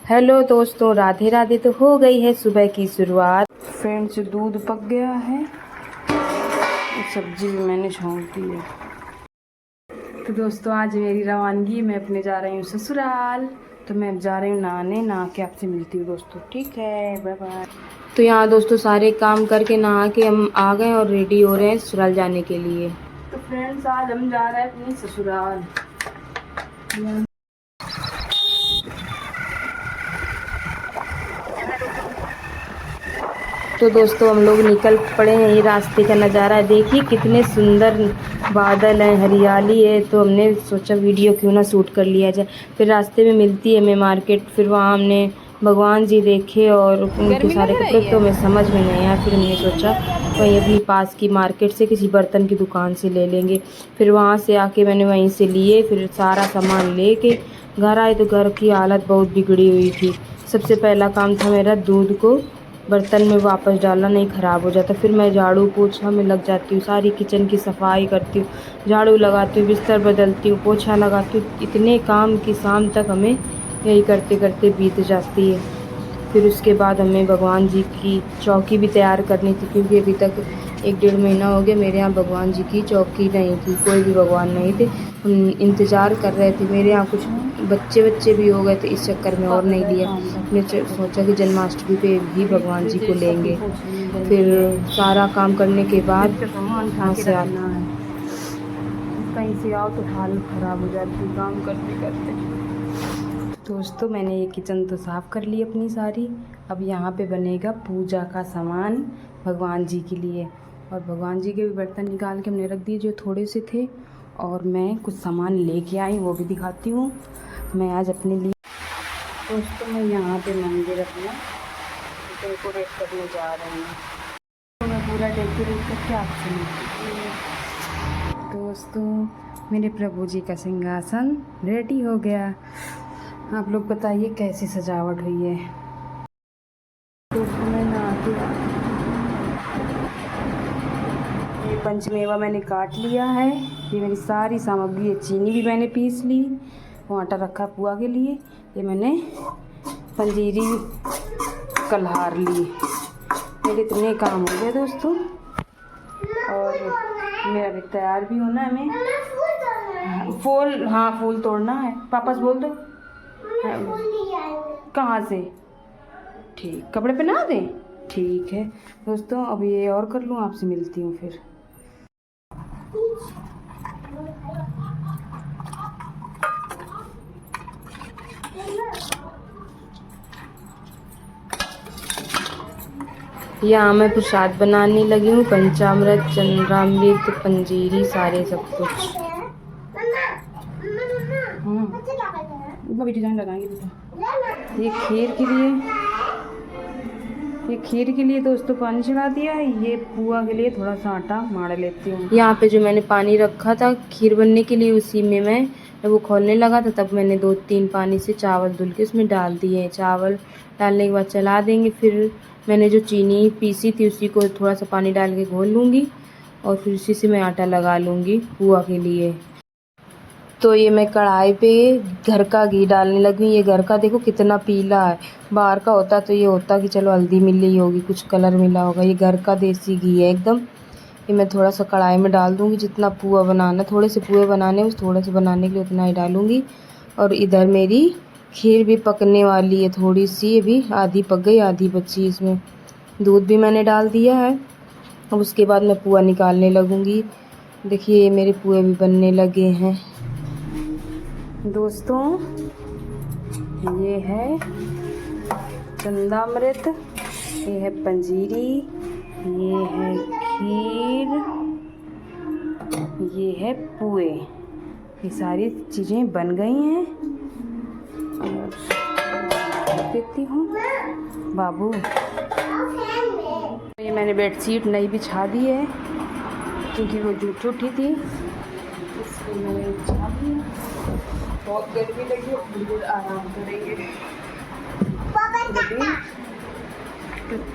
Hello दोस्तों, राधे राधे। तो हो गई है सुबह की शुरुआत। फ्रेंड्स, दूध पक गया है, सब्जी भी मैंने छोंक दी है। तो दोस्तों, आज मेरी रवानगी, मैं अपने जा रही हूँ ससुराल। तो मैं अब जा रही हूँ नहाने, नहा के आपसे मिलती हूँ दोस्तों। ठीक है, बाय बाय। तो यहाँ दोस्तों सारे काम करके नहा के हम आ गए और रेडी हो रहे हैं ससुराल जाने के लिए। तो फ्रेंड्स, आज हम जा रहे हैं अपने ससुराल। तो दोस्तों, हम लोग निकल पड़े हैं। ये रास्ते का नज़ारा है, देखिए कितने सुंदर बादल हैं, हरियाली है। तो हमने सोचा वीडियो क्यों ना शूट कर लिया जाए। फिर रास्ते में मिलती है हमें मार्केट, फिर वहाँ हमने भगवान जी देखे और उनके सारे कपड़े तो हमें समझ में नहीं आया। फिर हमने सोचा वहीं अपनी पास की मार्केट से किसी बर्तन की दुकान से ले लेंगे। फिर वहाँ से आके मैंने वहीं से लिए, फिर सारा सामान लेके घर आए। तो घर की हालत बहुत बिगड़ी हुई थी। सबसे पहला काम था मेरा दूध को बर्तन में वापस डालना, नहीं ख़राब हो जाता। फिर मैं झाड़ू पोछा में लग जाती हूँ, सारी किचन की सफाई करती हूँ, झाड़ू लगाती हूँ, बिस्तर बदलती हूँ, पोछा लगाती हूँ। इतने काम की शाम तक हमें यही करते करते बीत जाती है। फिर उसके बाद हमें भगवान जी की चौकी भी तैयार करनी थी, क्योंकि अभी तक 1-1.5 महीना हो गया मेरे यहाँ भगवान जी की चौकी नहीं थी, कोई भी भगवान नहीं थे। हम इंतज़ार कर रहे थे। मेरे यहाँ कुछ बच्चे भी हो गए थे, इस चक्कर में और नहीं लिया। हमने सोचा कि जन्माष्टमी पे भी भगवान जी को लेंगे। फिर सारा काम करने के बाद वहाँ से आना है, कहीं से आओ तो हालत ख़राब हो जाती है काम करते करते। दोस्तों, मैंने ये किचन तो साफ़ कर ली अपनी सारी। अब यहाँ पे बनेगा पूजा का सामान भगवान जी के लिए। और भगवान जी के भी बर्तन निकाल के हमने रख दिए जो थोड़े से थे। और मैं कुछ सामान लेके आई, वो भी दिखाती हूँ मैं आज अपने लिए। दोस्तों, मैं यहाँ पे मंदिर अपना डेकोरेट करने जा रही हूँ। तो मैं पूरा डेकोरेट करके आपसे मिलती हूँ। दोस्तों, मेरे प्रभु जी का सिंहासन रेडी हो गया। आप लोग बताइए कैसी सजावट हुई है। दोस्तों, मैं नहाती ये पंचमेवा मैंने काट लिया है। ये मेरी सारी सामग्री है। चीनी भी मैंने पीस ली, वो आटा रखा पुआ के लिए। ये मैंने पंजीरी कल्हार ली। मेरे इतने काम हो गए दोस्तों, और मेरा अभी तैयार भी होना है। हमें फूल, हाँ फूल तोड़ना है। पापा से बोल दो। कहाँ से? ठीक, कपड़े पहना दें? ठीक है दोस्तों, अब ये और कर लूँ, आपसे मिलती हूँ फिर। यहाँ मैं प्रसाद बनाने लगी हूँ। पंचामृत, चंद्रामृत, पंजीरी, सारे सब कुछ। डिजाइन लगाएंगे। ये खीर के लिए दोस्तों पानी चढ़ा दिया है। ये पुआ के लिए थोड़ा सा आटा मार लेती हूँ। यहाँ पे जो मैंने पानी रखा था खीर बनने के लिए, उसी में मैं जब वो खोलने लगा था तब मैंने 2-3 पानी से चावल धुल के उसमें डाल दिए। चावल डालने के बाद चला देंगे। फिर मैंने जो चीनी पीसी थी उसी को थोड़ा सा पानी डाल के घोल लूँगी और फिर उसी से मैं आटा लगा लूँगी पुआ के लिए। तो ये मैं कढ़ाई पे घर का घी डालने लगी। ये घर का देखो कितना पीला है। बाहर का होता तो ये होता कि चलो हल्दी मिली होगी, कुछ कलर मिला होगा। ये घर का देसी घी है एकदम। ये मैं थोड़ा सा कढ़ाई में डाल दूँगी। जितना पुआ बनाना, थोड़े से पुए बनाने, उस थोड़े से बनाने के लिए उतना ही डालूँगी। और इधर मेरी खीर भी पकने वाली है थोड़ी सी, अभी आधी पक गई आधी बची। इसमें दूध भी मैंने डाल दिया है। अब उसके बाद मैं पुआ निकालने लगूँगी। देखिए ये मेरे पुए भी बनने लगे हैं दोस्तों। ये है चंदामृत, ये है पंजीरी, ये है खीर, ये है पुए। ये सारी चीज़ें बन गई हैं। और देखती हूँ बाबू। ये मैंने बेडशीट नई बिछा दी है क्योंकि वो जूठ उठी थी, इसलिए मैंने बिछा दी है। बहुत गर्मी लगी, बिल्कुल आराम करेंगे।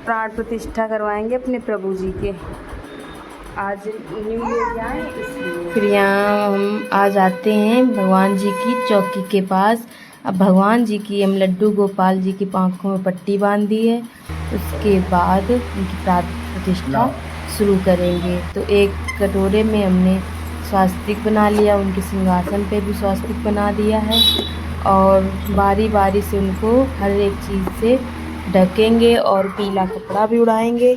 प्राण प्रतिष्ठा करवाएंगे अपने प्रभु जी के। आज न्यू ईयर आए इसलिए। फिर यहाँ हम आ जाते हैं भगवान जी की चौकी के पास। अब भगवान जी की, हम लड्डू गोपाल जी की आँखों में पट्टी बांध दी है। उसके बाद उनकी प्राण प्रतिष्ठा शुरू करेंगे। तो एक कटोरे में हमने स्वास्तिक बना लिया, उनके सिंहासन पे भी स्वास्तिक बना दिया है और बारी बारी से उनको हर एक चीज़ से ढकेंगे और पीला कपड़ा भी उड़ाएंगे।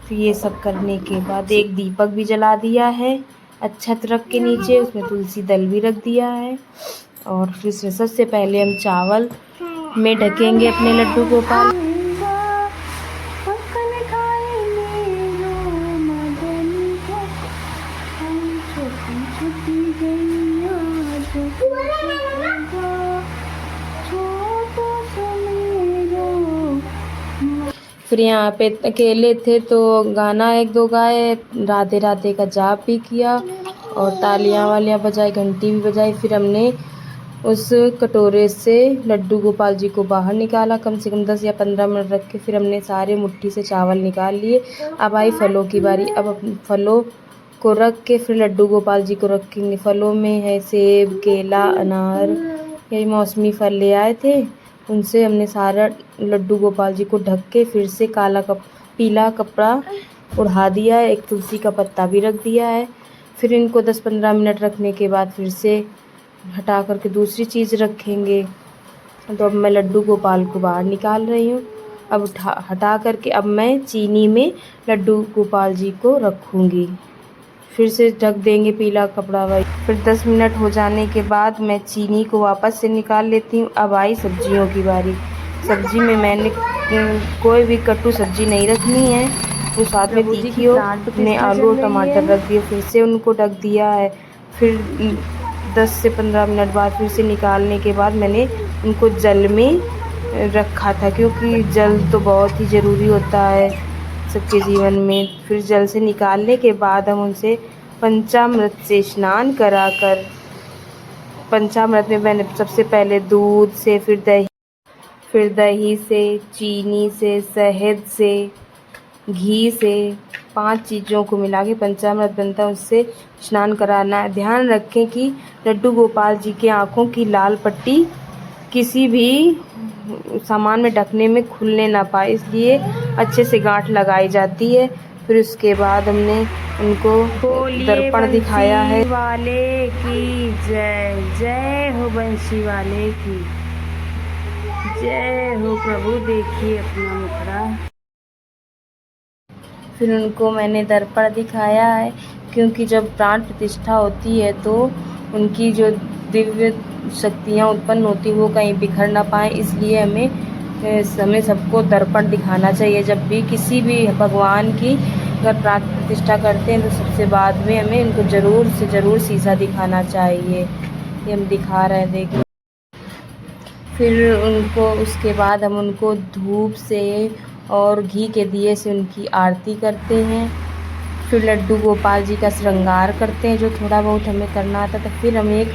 फिर ये सब करने के बाद एक दीपक भी जला दिया है अक्षत रख के नीचे, उसमें तुलसी दल भी रख दिया है। और फिर सबसे पहले हम चावल में ढकेंगे अपने लड्डू गोपाल। फिर यहाँ पे अकेले थे तो गाना एक दो गाए, राधे राधे का जाप भी किया और तालियां वालियां बजाई, घंटी भी बजाई। फिर हमने उस कटोरे से लड्डू गोपाल जी को बाहर निकाला, कम से कम 10 या 15 मिनट रख के। फिर हमने सारे मुट्ठी से चावल निकाल लिए। अब आई फलों की बारी। अब फलों को रख के फिर लड्डू गोपाल जी को रखेंगे। फलों में है सेब, केला, अनार, यही मौसमी फल ले आए थे, उनसे हमने सारा लड्डू गोपाल जी को ढक के फिर से पीला कपड़ा उड़ा दिया है। एक तुलसी का पत्ता भी रख दिया है। फिर इनको 10-15 मिनट रखने के बाद फिर से हटा करके दूसरी चीज़ रखेंगे। तो अब मैं लड्डू गोपाल को बाहर निकाल रही हूँ। अब हटा करके अब मैं चीनी में लड्डू गोपाल जी को रखूँगी। फिर से ढक देंगे पीला कपड़ा वाली। फिर 10 मिनट हो जाने के बाद मैं चीनी को वापस से निकाल लेती हूँ। अब आई सब्जियों की बारी। सब्जी में मैंने कोई भी कटु सब्जी नहीं रखनी है, वो साथ में तीखी हो। मैंने आलू और टमाटर रख दिए, फिर से उनको ढक दिया है। फिर 10 से 15 मिनट बाद फिर से निकालने के बाद मैंने उनको जल में रखा था, क्योंकि जल तो बहुत ही ज़रूरी होता है सबके जीवन में। फिर जल से निकालने के बाद हम उनसे पंचामृत से स्नान कराकर, पंचामृत में मैंने सबसे पहले दूध से, फिर दही से, चीनी से, शहद से, घी से, 5 चीज़ों को मिला के पंचामृत बनता है, उससे स्नान कराना है। ध्यान रखें कि लड्डू गोपाल जी के आँखों की लाल पट्टी किसी भी सामान में ढकने में खुलने ना पाए, इसलिए अच्छे से गांठ लगाई जाती है। फिर उसके बाद हमने उनको दर्पण दिखाया है। वाले की जय, जय हो बंशी वाले की जय हो। प्रभु देखिए अपना मुखड़ा। फिर उनको मैंने दर्पण दिखाया है, क्योंकि जब प्राण प्रतिष्ठा होती है तो उनकी जो दिव्य शक्तियाँ उत्पन्न होती वो कहीं बिखर ना पाए, इसलिए हमें सबको दर्पण दिखाना चाहिए। जब भी किसी भी भगवान की अगर प्राण प्रतिष्ठा करते हैं तो सबसे बाद में हमें उनको ज़रूर से ज़रूर शीशा दिखाना चाहिए। ये हम दिखा रहे हैं, देखिए। फिर उनको उसके बाद हम उनको धूप से और घी के दिए से उनकी आरती करते हैं। फिर लड्डू गोपाल जी का श्रृंगार करते हैं, जो थोड़ा बहुत हमें करना आता था। फिर हम एक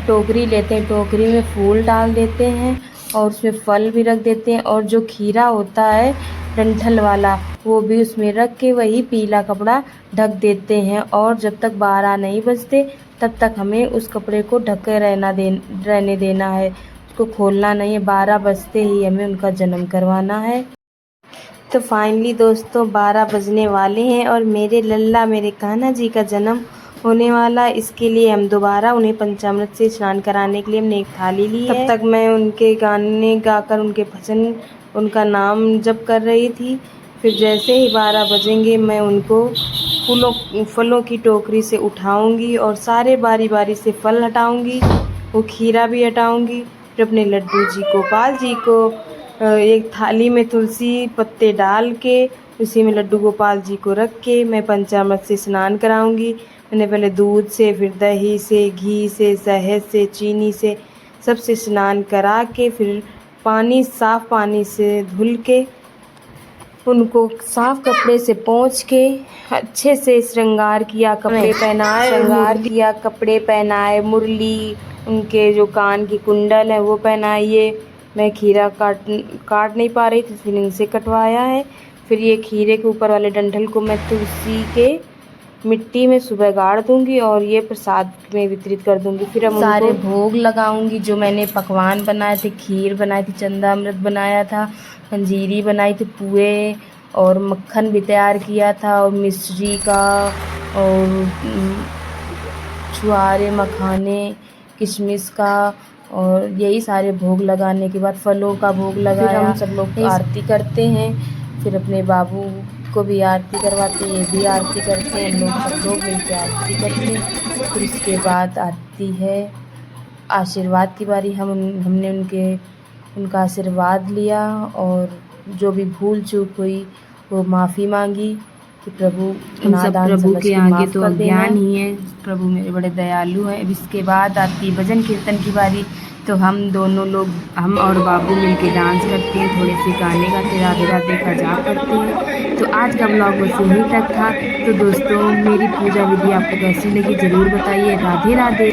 टोकरी लेते हैं, टोकरी में फूल डाल देते हैं और उसमें फल भी रख देते हैं, और जो खीरा होता है डंठल वाला वो भी उसमें रख के वही पीला कपड़ा ढक देते हैं। और जब तक 12 नहीं बजते तब तक हमें उस कपड़े को ढके रहने देना है, उसको खोलना नहीं है। 12 बजते ही हमें उनका जन्म करवाना है। तो फाइनली दोस्तों 12 बजने वाले हैं और मेरे लल्ला, मेरे कान्हा जी का जन्म होने वाला। इसके लिए हम दोबारा उन्हें पंचामृत से स्नान कराने के लिए हमने एक थाली ली है। तब तक मैं उनके गाने गाकर उनके भजन, उनका नाम जप कर रही थी। फिर जैसे ही 12 बजेंगे मैं उनको फलों की टोकरी से उठाऊंगी और सारे बारी बारी से फल हटाऊंगी, वो खीरा भी हटाऊंगी। फिर अपने लड्डू जी गोपाल जी को एक थाली में तुलसी पत्ते डाल के उसी में लड्डू गोपाल जी को रख के मैं पंचामृत से स्नान कराऊंगी। मैंने पहले दूध से, फिर दही से, घी से, शहद से, चीनी से सबसे स्नान करा के फिर साफ़ पानी से धुल के उनको साफ़ कपड़े से पोंछ के अच्छे से श्रृंगार किया, कपड़े पहनाए, मुरली, उनके जो कान की कुंडल है वो पहनाइए। मैं खीरा काट नहीं पा रही थी, फिर इनसे कटवाया है। फिर ये खीरे के ऊपर वाले डंठल को मैं तुलसी के मिट्टी में सुबह गाड़ दूंगी और ये प्रसाद में वितरित कर दूंगी। फिर हम सारे भोग लगाऊंगी। जो मैंने पकवान बनाए थे, खीर बनाई थी, चंदा अमृत बनाया था, पंजीरी बनाई थी, पुए और मक्खन भी तैयार किया था, और मिश्री का और छुआरे, मखाने, किशमिश का, और यही सारे भोग लगाने के बाद फलों का भोग लगाया। फिर हम सब लोग आरती करते हैं। फिर अपने बाबू को भी आरती करवाते हैं, ये भी आरती करते हैं, लोग सब लोग मिलकर आरती करते हैं। फिर उसके बाद आती है आशीर्वाद की बारी। हमने उनका आशीर्वाद लिया और जो भी भूल चूक हुई वो माफ़ी मांगी कि प्रभु हम सब प्रभु के आगे तो अज्ञान ही है, प्रभु मेरे बड़े दयालु हैं। अब इसके बाद आती भजन कीर्तन की बारी। तो हम दोनों लोग, हम और बाबू मिलके डांस करते हैं, थोड़े से गाने गाते, राधे राधे का जाप करते हैं। तो आज का ब्लॉग बस यहीं तक था। तो दोस्तों, मेरी पूजा विधि आपको कैसी लगी ज़रूर बताइए। राधे राधे।